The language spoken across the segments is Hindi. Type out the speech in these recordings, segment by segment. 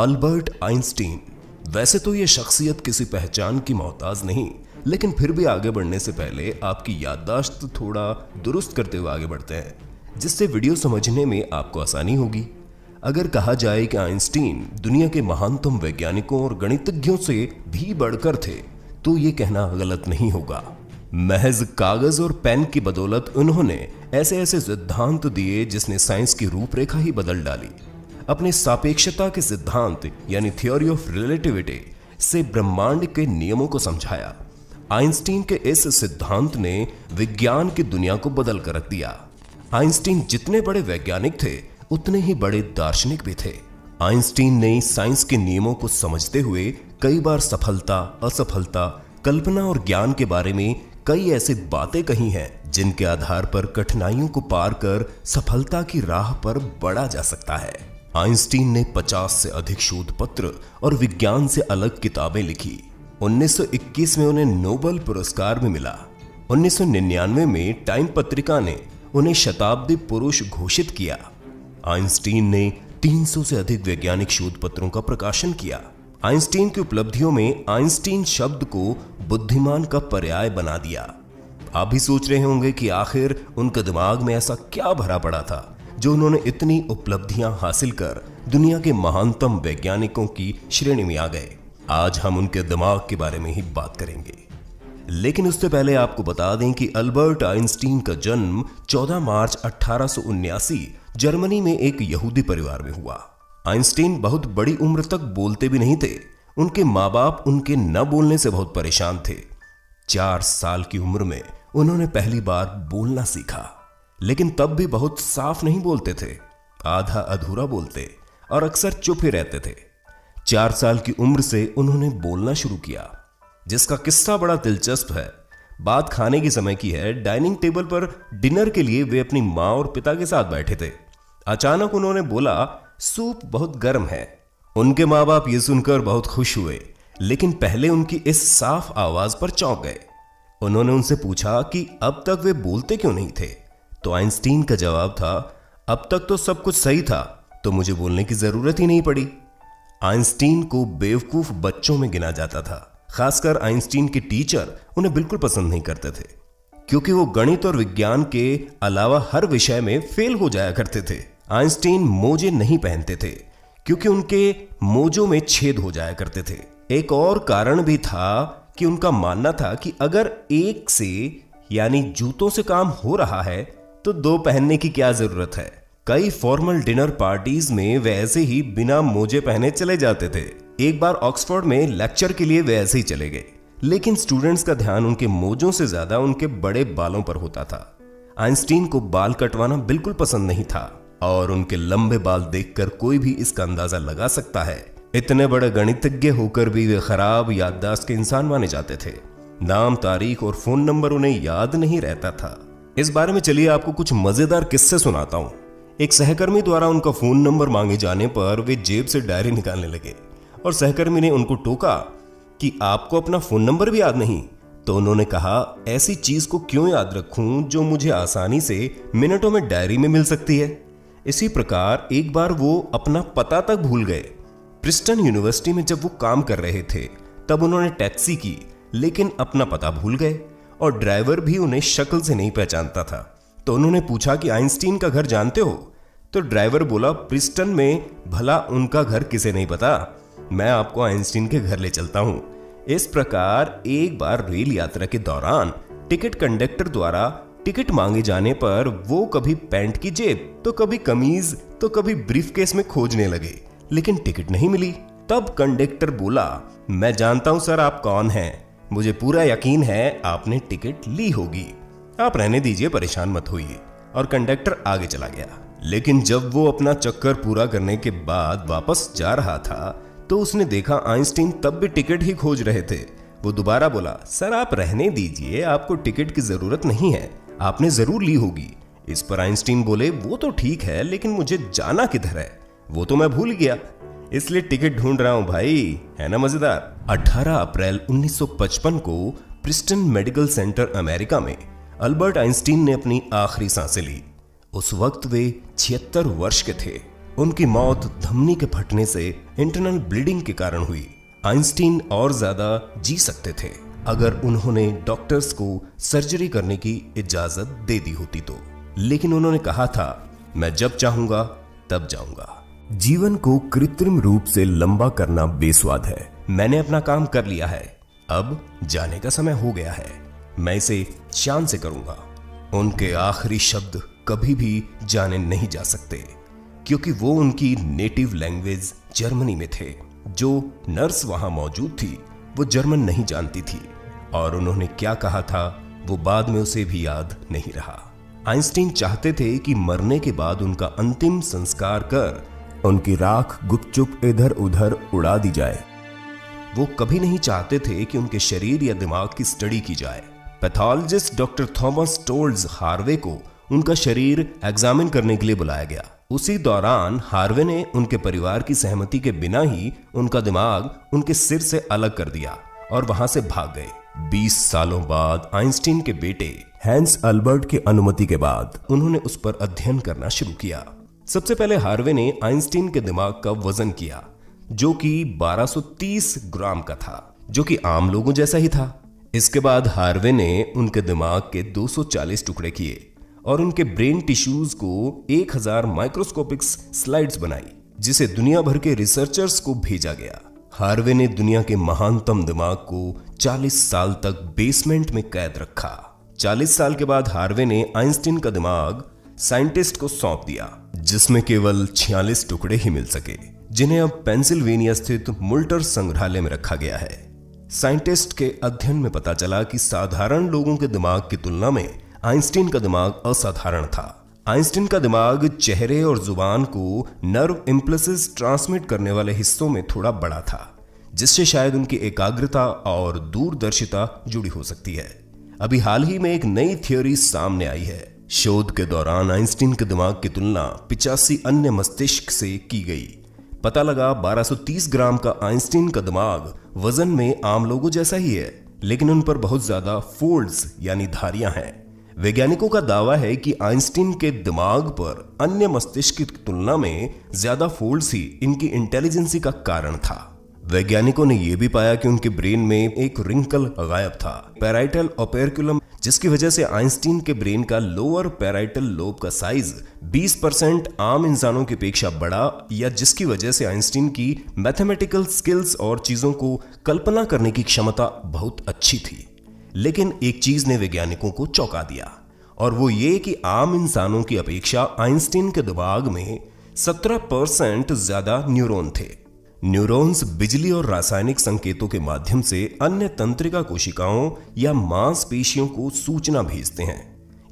Albert Einstein. वैसे तो ये शख्सियत किसी पहचान की मोहताज नहीं, लेकिन फिर भी आगे बढ़ने से पहले आपकी याददाश्त थोड़ा दुरुस्त करते हुए आगे बढ़ते हैं, जिससे वीडियो समझने में आपको आसानी होगी। अगर कहा जाए कि आइंस्टीन दुनिया के महानतम वैज्ञानिकों और गणितज्ञों से भी बढ़कर थे, तो ये कहना गलत नहीं होगा। महज कागज और पेन की बदौलत उन्होंने ऐसे ऐसे सिद्धांत दिए जिसने साइंस की रूपरेखा ही बदल डाली। अपने सापेक्षता के सिद्धांत यानी थ्योरी ऑफ रिलेटिविटी से ब्रह्मांड के नियमों को समझाया। आइंस्टीन के इस सिद्धांत ने विज्ञान की दुनिया को बदल कर रख दिया। आइंस्टीन जितने बड़े वैज्ञानिक थे, उतने ही बड़े दार्शनिक भी थे। आइंस्टीन ने साइंस के नियमों को समझते हुए कई बार सफलता, असफलता, कल्पना और ज्ञान के बारे में कई ऐसी बातें कही हैं जिनके आधार पर कठिनाइयों को पार कर सफलता की राह पर बढ़ा जा सकता है। आइंस्टीन ने 50 से अधिक शोध पत्र और विज्ञान से अलग किताबें लिखी। 1921 में उन्हें नोबेल पुरस्कार भी मिला। 1999 में टाइम पत्रिका ने उन्हें शताब्दी पुरुष घोषित किया। आइंस्टीन ने 300 से अधिक वैज्ञानिक शोध पत्रों का प्रकाशन किया। आइंस्टीन की उपलब्धियों में आइंस्टीन शब्द को बुद्धिमान का पर्याय बना दिया। आप भी सोच रहे होंगे कि आखिर उनके दिमाग में ऐसा क्या भरा पड़ा था जो उन्होंने इतनी उपलब्धियां हासिल कर दुनिया के महानतम वैज्ञानिकों की श्रेणी में आ गए। आज हम उनके दिमाग के बारे में ही बात करेंगे, लेकिन उससे पहले आपको बता दें कि अल्बर्ट आइंस्टीन का जन्म 14 मार्च 1879 जर्मनी में एक यहूदी परिवार में हुआ। आइंस्टीन बहुत बड़ी उम्र तक बोलते भी नहीं थे। उनके माँ बाप उनके न बोलने से बहुत परेशान थे। 4 साल की उम्र में उन्होंने पहली बार बोलना सीखा, लेकिन तब भी बहुत साफ नहीं बोलते थे, आधा अधूरा बोलते और अक्सर चुप ही रहते थे। 4 साल की उम्र से उन्होंने बोलना शुरू किया, जिसका किस्सा बड़ा दिलचस्प है। बात खाने के समय की है। डाइनिंग टेबल पर डिनर के लिए वे अपनी माँ और पिता के साथ बैठे थे। अचानक उन्होंने बोला, सूप बहुत गर्म है। उनके माँ बाप ये सुनकर बहुत खुश हुए, लेकिन पहले उनकी इस साफ आवाज पर चौंक गए। उन्होंने उनसे पूछा कि अब तक वे बोलते क्यों नहीं थे। तो आइंस्टीन का जवाब था, अब तक तो सब कुछ सही था, तो मुझे बोलने की जरूरत ही नहीं पड़ी। आइंस्टीन को बेवकूफ बच्चों में गिना जाता था। खासकर आइंस्टीन के टीचर उन्हें बिल्कुल पसंद नहीं करते थे, क्योंकि वो गणित और विज्ञान के अलावा हर विषय में फेल हो जाया करते थे। आइंस्टीन मोजे नहीं पहनते थे, क्योंकि उनके मोजों में छेद हो जाया करते थे। एक और कारण भी था कि उनका मानना था कि अगर एक से यानी जूतों से काम हो रहा है तो 2 पहनने की क्या जरूरत है। कई फॉर्मल डिनर पार्टीज में वे ऐसे ही बिना मोजे पहने चले जाते थे। एक बार ऑक्सफोर्ड में लेक्चर के लिए वे ऐसे ही चले गए, लेकिन स्टूडेंट्स का ध्यान उनके मोजों से ज्यादा उनके बड़े बालों पर होता था। आइंस्टीन को बाल कटवाना बिल्कुल पसंद नहीं था, और उनके लंबे बाल देखकर कोई भी इसका अंदाजा लगा सकता है। इतने बड़े गणितज्ञ होकर भी वे खराब याददाश्त के इंसान माने जाते थे। नाम, तारीख और फोन नंबर उन्हें याद नहीं रहता था। इस बारे में चलिए आपको कुछ मजेदार किस्से सुनाता हूं। एक सहकर्मी द्वारा उनका फोन नंबर मांगे जाने पर वे जेब से डायरी निकालने लगे, और सहकर्मी ने उनको टोका कि आपको अपना फोन नंबर भी याद नहीं। तो उन्होंने कहा, ऐसी चीज को क्यों याद रखूं जो मुझे आसानी से मिनटों में डायरी में मिल सकती है। इसी प्रकार एक बार वो अपना पता तक भूल गए। प्रिंसटन यूनिवर्सिटी में जब वो काम कर रहे थे, तब उन्होंने टैक्सी की, लेकिन अपना पता भूल गए, और ड्राइवर भी उन्हें शक्ल से नहीं पहचानता था। तो उन्होंने पूछा कि आइंस्टीन का घर जानते हो। तो ड्राइवर बोला, प्रिंसटन में भला उनका घर किसे नहीं पता, मैं आपको आइंस्टीन के घर ले चलता हूं। इस प्रकार एक बार रेल यात्रा के दौरान टिकट कंडक्टर द्वारा टिकट मांगे जाने पर वो कभी पैंट की जेब, तो कभी कमीज, तो कभी ब्रीफकेस में खोजने लगे, लेकिन टिकट नहीं मिली। तब कंडक्टर बोला, मैं जानता हूं सर आप कौन हैं, मुझे पूरा यकीन है आपने टिकट ली होगी, आप रहने दीजिए, परेशान मत होइए। और कंडक्टर आगे चला गया। लेकिन जब वो अपना चक्कर पूरा करने के बाद वापस जा रहा था, तो उसने देखा आइंस्टीन तब भी टिकट ही खोज रहे थे। वो दोबारा बोला, सर आप रहने दीजिए, आपको टिकट की जरूरत नहीं है, आपने जरूर ली होगी। इस पर आइंस्टीन बोले, वो तो ठीक है, लेकिन मुझे जाना किधर है, वो तो मैं भूल गया, इसलिए टिकट ढूंढ रहा हूं भाई। है ना मजेदार। 18 अप्रैल 1955 को प्रिंसटन मेडिकल सेंटर अमेरिका में अल्बर्ट आइंस्टीन ने अपनी आखिरी सांसें ली। उस वक्त वे 76 वर्ष के थे। उनकी मौत धमनी के फटने से इंटरनल ब्लीडिंग के कारण हुई। आइंस्टीन और ज्यादा जी सकते थे अगर उन्होंने डॉक्टर्स को सर्जरी करने की इजाजत दे दी होती तो, लेकिन उन्होंने कहा था मैं जब चाहूंगा तब जाऊंगा। जीवन को कृत्रिम रूप से लंबा करना बेस्वाद है। मैंने अपना काम कर लिया है, अब जाने का समय हो गया है, मैं इसे शान से करूंगा। उनके आखिरी शब्द कभी भी जाने नहीं जा सकते क्योंकि वो उनकी नेटिव लैंग्वेज जर्मनी में थे। जो नर्स वहां मौजूद थी वो जर्मन नहीं जानती थी और उन्होंने क्या कहा था वो बाद में उसे भी याद नहीं रहा। आइंस्टीन चाहते थे कि मरने के बाद उनका अंतिम संस्कार कर उनकी राख गुपचुप इधर उधर उड़ा दी जाए। वो कभी नहीं चाहते थे कि उनके शरीर या दिमाग की स्टडी की जाए। Pathologist doctor Thomas Stoltz Harvey को उनका शरीर एग्जामिन करने के लिए बुलाया गया। उसी दौरान हार्वे ने उनके परिवार की सहमति के बिना ही उनका दिमाग उनके सिर से अलग कर दिया और वहां से भाग गए। 20 सालों बाद आइंस्टीन के बेटे हैंस अल्बर्ट की अनुमति के बाद उन्होंने उस पर अध्ययन करना शुरू किया। सबसे पहले हार्वे ने आइंस्टीन के दिमाग का वजन किया जो कि 1230 ग्राम का था, जो कि आम लोगों जैसा ही था। इसके बाद हार्वे ने उनके दिमाग के 240 टुकड़े किए और उनके ब्रेन टिश्यूज को 1000 माइक्रोस्कोपिक स्लाइड्स बनाई जिसे दुनिया भर के रिसर्चर्स को भेजा गया। हार्वे ने दुनिया के महानतम दिमाग को 40 साल तक बेसमेंट में कैद रखा। 40 साल के बाद हार्वे ने आइंस्टीन का दिमाग साइंटिस्ट को सौंप दिया जिसमें केवल 46 टुकड़े ही मिल सके, जिन्हें अब पेंसिल्वेनिया स्थित मुल्टर संग्रहालय में रखा गया है। साइंटिस्ट के अध्ययन में पता चला कि साधारण लोगों के दिमाग की तुलना में आइंस्टीन का दिमाग असाधारण था। आइंस्टीन का दिमाग चेहरे और जुबान को नर्व इम्पल्सेस ट्रांसमिट करने वाले हिस्सों में थोड़ा बड़ा था, जिससे शायद उनकी एकाग्रता और दूरदर्शिता जुड़ी हो सकती है। अभी हाल ही में एक नई थ्योरी सामने आई है। शोध के दौरान आइंस्टीन के दिमाग की तुलना 85 अन्य मस्तिष्क से की गई। पता लगा 1230 ग्राम का आइंस्टीन का दिमाग वजन में आम लोगों जैसा ही है, लेकिन उन पर बहुत ज्यादा फोल्ड्स यानी धारियां हैं। वैज्ञानिकों का दावा है कि आइंस्टीन के दिमाग पर अन्य मस्तिष्क की तुलना में ज्यादा फोल्ड्स ही इनकी इंटेलिजेंसी का कारण था। वैज्ञानिकों ने यह भी पाया कि उनके ब्रेन में एक रिंकल गायब था, पैराइटल ओपेरक्युलम, जिसकी वजह से आइंस्टीन के ब्रेन का लोअर पैराइटल लोब का साइज 20% आम इंसानों की अपेक्षा बड़ा, या जिसकी वजह से आइंस्टीन की मैथमेटिकल स्किल्स और चीजों को कल्पना करने की क्षमता बहुत अच्छी थी। लेकिन एक चीज ने वैज्ञानिकों को चौंका दिया और वो ये कि आम इंसानों की अपेक्षा आइंस्टीन के दिमाग में 17% ज्यादा न्यूरॉन थे। न्यूरॉन्स बिजली और रासायनिक संकेतों के माध्यम से अन्य तंत्रिका कोशिकाओं या मांसपेशियों को सूचना भेजते हैं।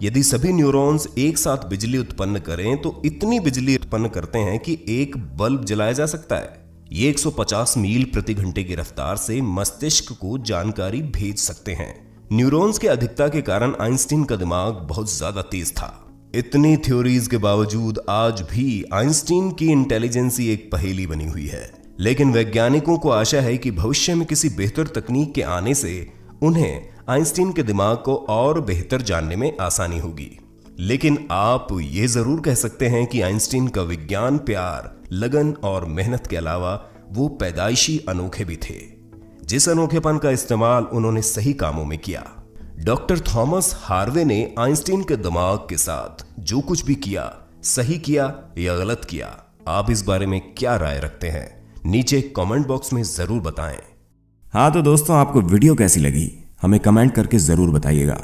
यदि सभी न्यूरॉन्स एक साथ बिजली उत्पन्न करें तो इतनी बिजली उत्पन्न करते हैं कि एक बल्ब जलाया जा सकता है। ये 150 मील प्रति घंटे की रफ्तार से मस्तिष्क को जानकारी भेज सकते हैं। न्यूरॉन्स की अधिकता के कारण आइंस्टीन का दिमाग बहुत ज्यादा तेज था। इतनी थ्योरीज के बावजूद आज भी आइंस्टीन की इंटेलिजेंसी एक पहेली बनी हुई है। लेकिन वैज्ञानिकों को आशा है कि भविष्य में किसी बेहतर तकनीक के आने से उन्हें आइंस्टीन के दिमाग को और बेहतर जानने में आसानी होगी। लेकिन आप ये जरूर कह सकते हैं कि आइंस्टीन का विज्ञान प्यार, लगन और मेहनत के अलावा वो पैदाइशी अनोखे भी थे। जिस अनोखेपन का इस्तेमाल उन्होंने सही कामों में किया। डॉक्टर थॉमस हार्वे ने आइंस्टीन के दिमाग के साथ जो कुछ भी किया, सही किया या गलत किया। आप इस बारे में क्या राय रखते हैं? नीचे कमेंट बॉक्स में जरूर बताएं। हाँ तो दोस्तों, आपको वीडियो कैसी लगी हमें कमेंट करके जरूर बताइएगा,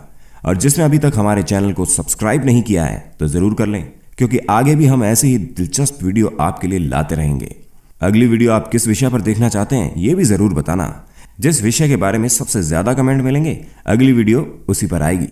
और जिसने अभी तक हमारे चैनल को सब्सक्राइब नहीं किया है तो जरूर कर लें, क्योंकि आगे भी हम ऐसे ही दिलचस्प वीडियो आपके लिए लाते रहेंगे। अगली वीडियो आप किस विषय पर देखना चाहते हैं ये भी जरूर बताना। जिस विषय के बारे में सबसे ज्यादा कमेंट मिलेंगे अगली वीडियो उसी पर आएगी।